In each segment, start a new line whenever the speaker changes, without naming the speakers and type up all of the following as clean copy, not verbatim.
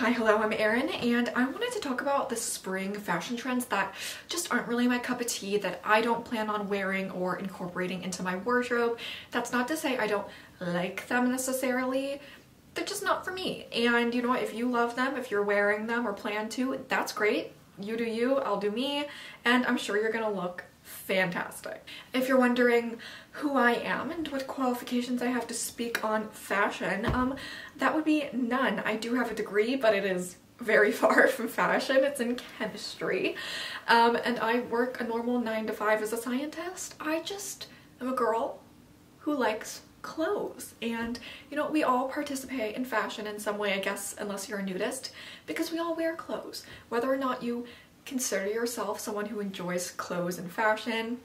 Hi, hello, I'm Erin, and I wanted to talk about the spring fashion trends that just aren't really my cup of tea, that I don't plan on wearing or incorporating into my wardrobe. That's not to say I don't like them necessarily, they're just not for me. And you know what, if you love them, if you're wearing them or plan to, that's great. You do you, I'll do me, and I'm sure you're gonna look fantastic. If you're wondering who I am and what qualifications I have to speak on fashion, that would be none. I do have a degree, but it is very far from fashion. It's in chemistry, and I work a normal 9 to 5 as a scientist. I just am a girl who likes clothes, and you know, we all participate in fashion in some way, I guess, unless you're a nudist, because we all wear clothes. Whether or not you consider yourself someone who enjoys clothes and fashion,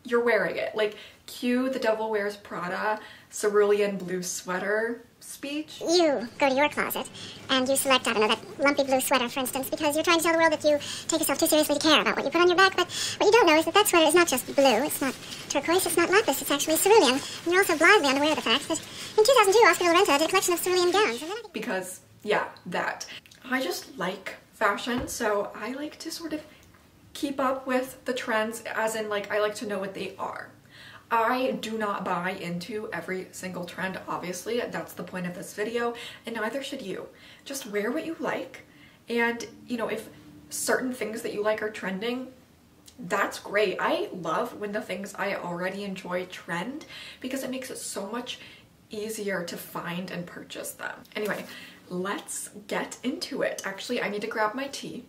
you're wearing it. Like, cue the Devil Wears Prada cerulean blue sweater speech.
You go to your closet and you select, I don't know, that lumpy blue sweater, for instance, because you're trying to tell the world that you take yourself too seriously to care about what you put on your back, but what you don't know is that that sweater is not just blue, it's not turquoise, it's not lapis, it's actually cerulean. And you're also blithely unaware of the fact that in 2002, Oscar de la Renta did a collection of cerulean gowns.
Because, yeah, that. I just like fashion, so I like to sort of keep up with the trends, as in, like, I like to know what they are. I do not buy into every single trend, obviously. That's the point of this video, and neither should you. Just wear what you like, and you know, if certain things that you like are trending, that's great. I love when the things I already enjoy trend, because it makes it so much easier to find and purchase them. Anyway, let's get into it. Actually, I need to grab my tea,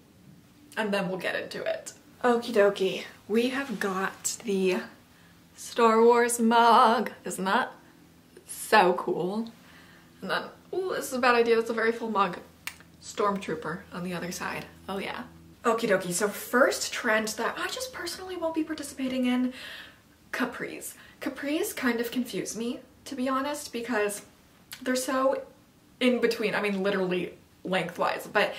and then we'll get into it. Okie dokie, we have got the Star Wars mug. Isn't that so cool? And then, oh, this is a bad idea, that's a very full mug. Stormtrooper on the other side. Oh yeah. Okie dokie, so first trend that I just personally won't be participating in, capris. Capris kind of confuse me, to be honest, because they're so in between. I mean, literally lengthwise, but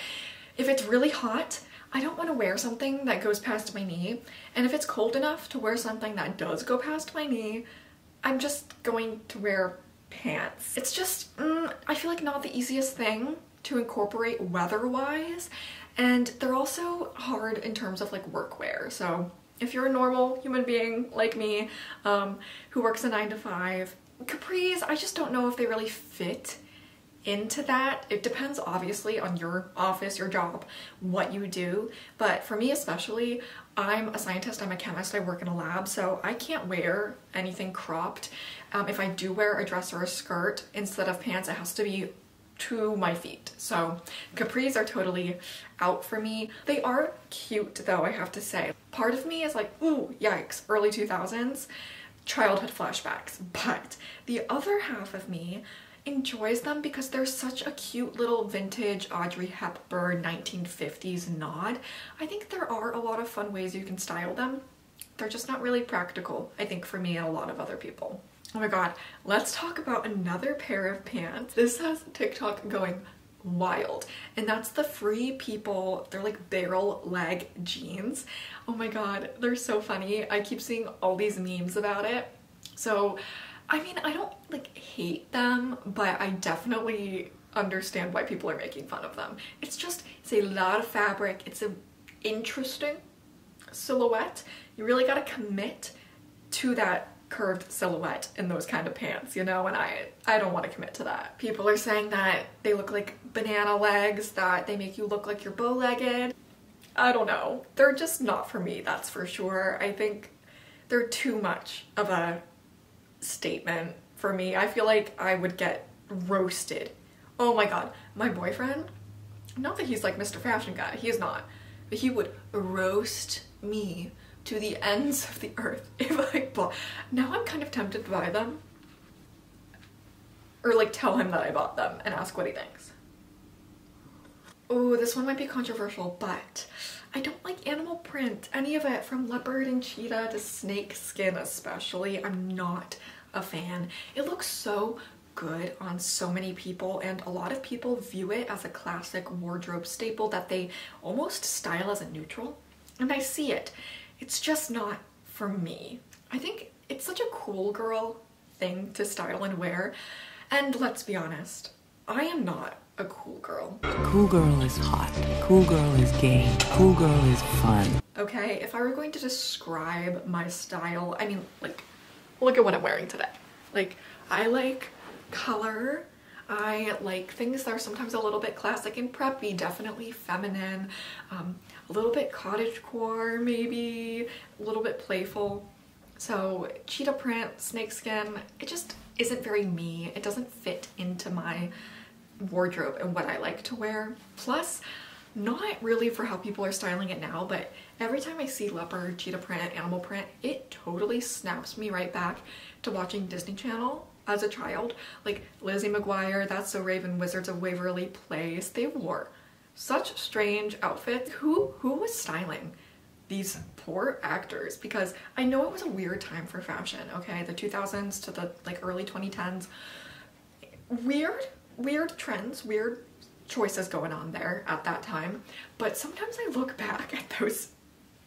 if it's really hot, I don't want to wear something that goes past my knee, and if it's cold enough to wear something that does go past my knee, I'm just going to wear pants. It's just, I feel like not the easiest thing to incorporate weather-wise, and they're also hard in terms of like workwear. So if you're a normal human being like me, who works a 9 to 5, capris, I just don't know if they really fit into that. It depends obviously on your office, your job, what you do, but for me especially, I'm a scientist, I'm a chemist, I work in a lab, so I can't wear anything cropped. If I do wear a dress or a skirt instead of pants, it has to be to my feet. So capris are totally out for me. They are cute though, I have to say. Part of me is like, ooh, yikes, early 2000s, childhood flashbacks, but the other half of me enjoys them because they're such a cute little vintage Audrey Hepburn 1950s nod. I think there are a lot of fun ways you can style them. They're just not really practical, I think, for me and a lot of other people. Oh my god, let's talk about another pair of pants. This has TikTok going wild, and that's the Free People, they're like barrel leg jeans. Oh my god, they're so funny. I keep seeing all these memes about it. So I mean, I don't like hate them, but I definitely understand why people are making fun of them. It's a lot of fabric. It's an interesting silhouette. You really gotta commit to that curved silhouette in those kind of pants, you know, and I don't want to commit to that. People are saying that they look like banana legs, that they make you look like you're bow-legged. I don't know. They're just not for me, that's for sure. I think they're too much of a statement for me. I feel like I would get roasted. Oh my god, my boyfriend, not that he's like Mr. Fashion Guy, he is not, but he would roast me to the ends of the earth if I bought. Now I'm kind of tempted to buy them, or like tell him that I bought them and ask what he thinks. Oh, this one might be controversial, but I don't like animal print, any of it, from leopard and cheetah to snake skin especially. I'm not a fan. It looks so good on so many people, and a lot of people view it as a classic wardrobe staple that they almost style as a neutral, and I see it. It's just not for me. I think it's such a cool girl thing to style and wear, and let's be honest, I am not a cool girl.
Cool girl is hot. Cool girl is gay. Cool girl is fun.
Okay, if I were going to describe my style, I mean, like, look at what I'm wearing today. Like, I like color. I like things that are sometimes a little bit classic and preppy, definitely feminine, a little bit cottagecore maybe, a little bit playful. So cheetah print, snakeskin, it just isn't very me. It doesn't fit into my wardrobe and what I like to wear. Plus, not really for how people are styling it now, but every time I see leopard, cheetah print, animal print, it totally snaps me right back to watching Disney Channel as a child. Like Lizzie McGuire, That's So Raven, Wizards of Waverly Place. They wore such strange outfits. Who was styling these poor actors? Because I know it was a weird time for fashion, okay? The 2000s to the like early 2010s. Weird trends, weird choices going on there at that time. But sometimes I look back at those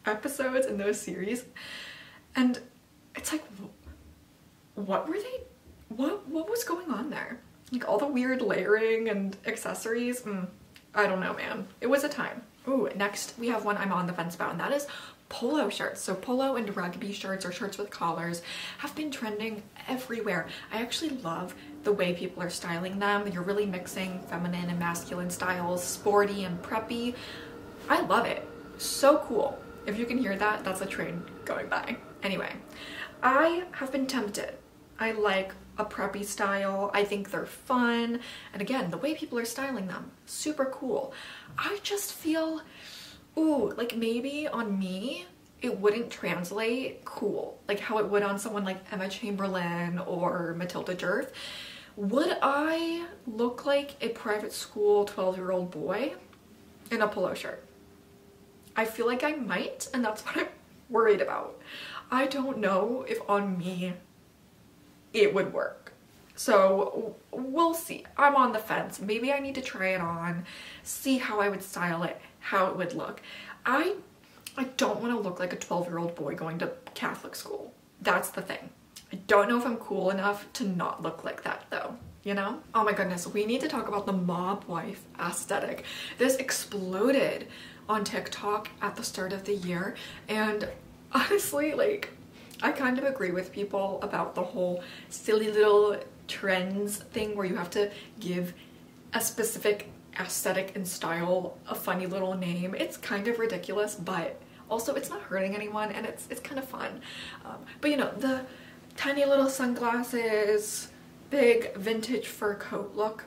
episodes and those series and it's like, what were they, what was going on there? Like all the weird layering and accessories, I don't know, man. It was a time. Ooh, next we have one I'm on the fence about, and that is polo shirts. So polo and rugby shirts or shirts with collars have been trending everywhere. I actually love the way people are styling them. You're really mixing feminine and masculine styles, sporty and preppy. I love it. So cool. If you can hear that, that's a train going by. Anyway, I have been tempted. I like a preppy style. I think they're fun. And again, the way people are styling them, super cool. I just feel, ooh, like maybe on me, it wouldn't translate cool, like how it would on someone like Emma Chamberlain or Matilda Djerf. Would I look like a private school 12-year-old boy in a polo shirt? I feel like I might, and that's what I'm worried about. I don't know if on me it would work. So we'll see. I'm on the fence. Maybe I need to try it on, see how I would style it, how it would look. I don't want to look like a 12-year-old boy going to Catholic school. That's the thing. I don't know if I'm cool enough to not look like that though, you know? Oh my goodness, we need to talk about the mob wife aesthetic. This exploded on TikTok at the start of the year, and honestly, like, I kind of agree with people about the whole silly little trends thing where you have to give a specific aesthetic and style a funny little name. It's kind of ridiculous, but also it's not hurting anyone and it's kind of fun. But you know, the tiny little sunglasses, big vintage fur coat look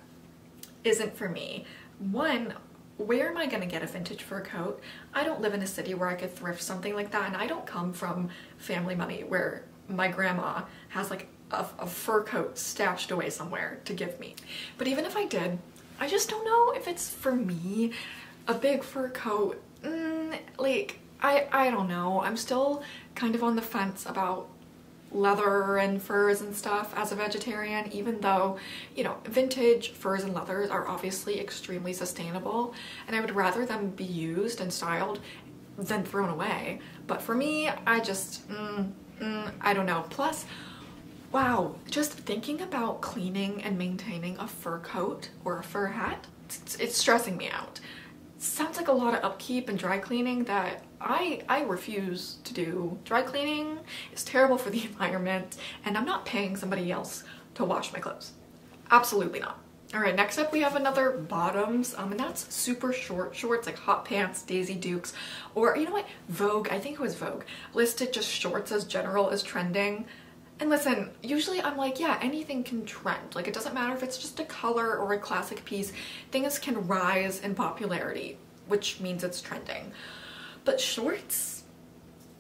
isn't for me. One, where am I gonna get a vintage fur coat? I don't live in a city where I could thrift something like that, and I don't come from family money where my grandma has like a fur coat stashed away somewhere to give me. But even if I did, I just don't know if it's for me. A big fur coat, like, I don't know. I'm still kind of on the fence about leather and furs and stuff as a vegetarian, even though, you know, vintage furs and leathers are obviously extremely sustainable, and I would rather them be used and styled than thrown away. But for me, I just, I don't know. Plus, wow, just thinking about cleaning and maintaining a fur coat or a fur hat, it's stressing me out. Sounds like a lot of upkeep and dry cleaning that I refuse to do. Dry cleaning is terrible for the environment, and I'm not paying somebody else to wash my clothes. Absolutely not. All right, next up we have another bottoms, and that's super short shorts, like hot pants, Daisy Dukes, or you know what, Vogue, I think it was Vogue, listed just shorts as general as trending. And listen, usually I'm like, yeah, anything can trend. Like, it doesn't matter if it's just a color or a classic piece. Things can rise in popularity, which means it's trending. But shorts?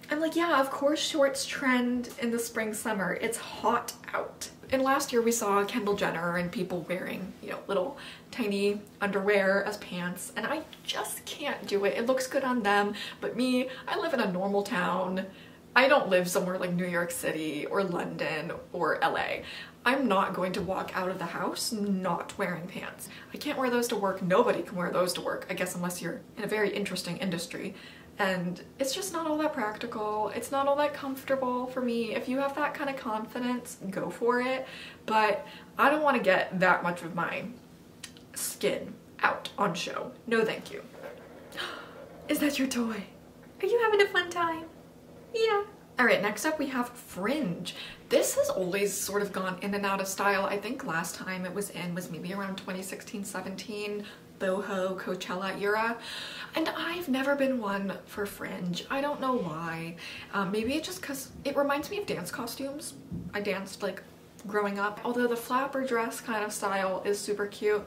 I'm like, yeah, of course shorts trend in the spring, summer. It's hot out. And last year we saw Kendall Jenner and people wearing, you know, little tiny underwear as pants, and I just can't do it. It looks good on them, but me, I live in a normal town. I don't live somewhere like New York City or London or LA. I'm not going to walk out of the house not wearing pants. I can't wear those to work. Nobody can wear those to work, I guess, unless you're in a very interesting industry. And it's just not all that practical. It's not all that comfortable for me. If you have that kind of confidence, go for it. But I don't want to get that much of my skin out on show. No thank you. Is that your toy? Are you having a fun time? Yeah. Alright, next up we have fringe. This has always sort of gone in and out of style. I think last time it was in was maybe around 2016-17, boho Coachella era, and I've never been one for fringe. I don't know why. Maybe it's just because it reminds me of dance costumes. I danced like growing up, although the flapper dress kind of style is super cute.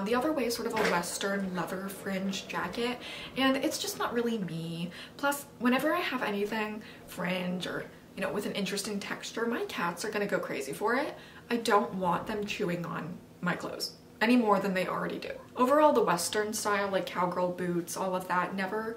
The other way is sort of a western leather fringe jacket, and it's just not really me. Plus, whenever I have anything fringe or, you know, with an interesting texture, my cats are gonna go crazy for it. I don't want them chewing on my clothes any more than they already do. Overall, the western style, like cowgirl boots, all of that, never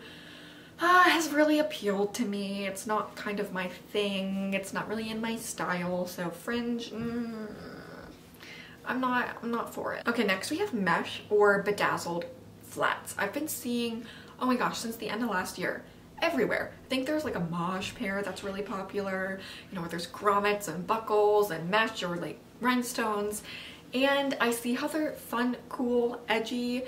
has really appealed to me. It's not kind of my thing. It's not really in my style. So fringe, I'm not for it. Okay, next we have mesh or bedazzled flats. I've been seeing, oh my gosh, since the end of last year, everywhere. I think there's like a mosh pair that's really popular, you know, where there's grommets and buckles and mesh or like rhinestones. And I see how they're fun, cool, edgy,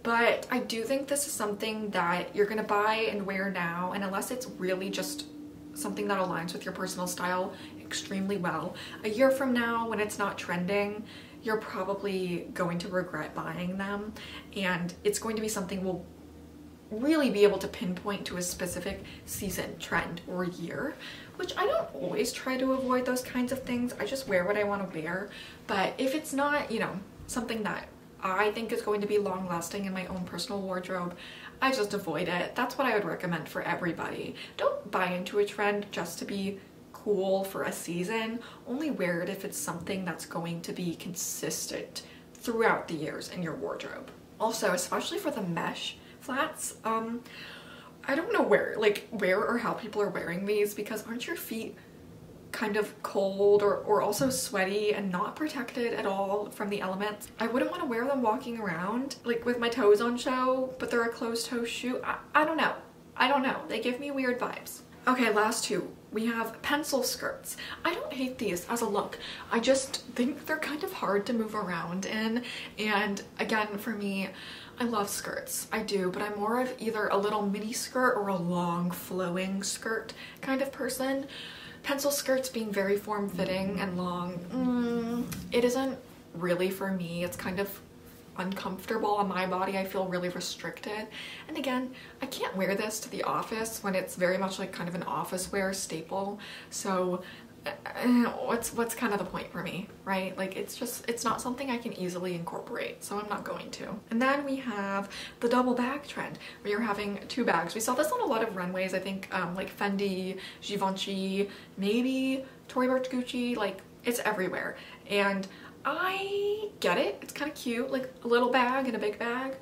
but I do think this is something that you're gonna buy and wear now, and unless it's really just something that aligns with your personal style extremely well, a year from now when it's not trending, you're probably going to regret buying them, and it's going to be something we'll really be able to pinpoint to a specific season, trend, or year, which I don't always try to avoid those kinds of things. I just wear what I want to wear, but if it's not, you know, something that I think is going to be long lasting in my own personal wardrobe, I just avoid it. That's what I would recommend for everybody. Don't buy into a trend just to be cool for a season. Only wear it if it's something that's going to be consistent throughout the years in your wardrobe. Also, especially for the mesh flats, I don't know where or how people are wearing these, because aren't your feet kind of cold or also sweaty and not protected at all from the elements? I wouldn't want to wear them walking around like with my toes on show, but they're a closed toe shoe. I don't know. I don't know. They give me weird vibes. Okay, last two. We have pencil skirts. I don't hate these as a look. I just think they're kind of hard to move around in, and again, for me, I love skirts. I do, but I'm more of either a little mini skirt or a long flowing skirt kind of person. Pencil skirts being very form-fitting and long, it isn't really for me. It's kind of uncomfortable on my body. I feel really restricted. And again, I can't wear this to the office when it's very much like kind of an office wear staple. So what's kind of the point for me, right? Like it's not something I can easily incorporate, so I'm not going to. And then we have the double bag trend, where you're having two bags. We saw this on a lot of runways, I think, like Fendi, Givenchy, maybe Tory Burch Gucci, like it's everywhere. And I get it, it's kind of cute, like a little bag and a big bag.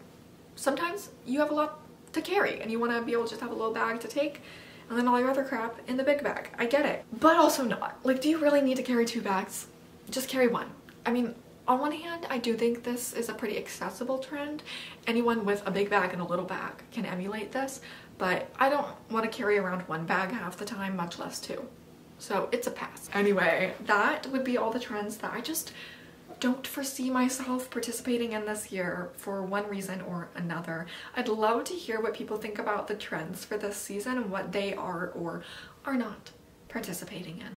Sometimes you have a lot to carry and you want to be able to just have a little bag to take and then all your other crap in the big bag. I get it, but also not. Like, do you really need to carry two bags? Just carry one. I mean, on one hand, I do think this is a pretty accessible trend. Anyone with a big bag and a little bag can emulate this, but I don't want to carry around one bag half the time, much less two. So it's a pass. Anyway, that would be all the trends that I just don't foresee myself participating in this year for one reason or another. I'd love to hear what people think about the trends for this season and what they are or are not participating in.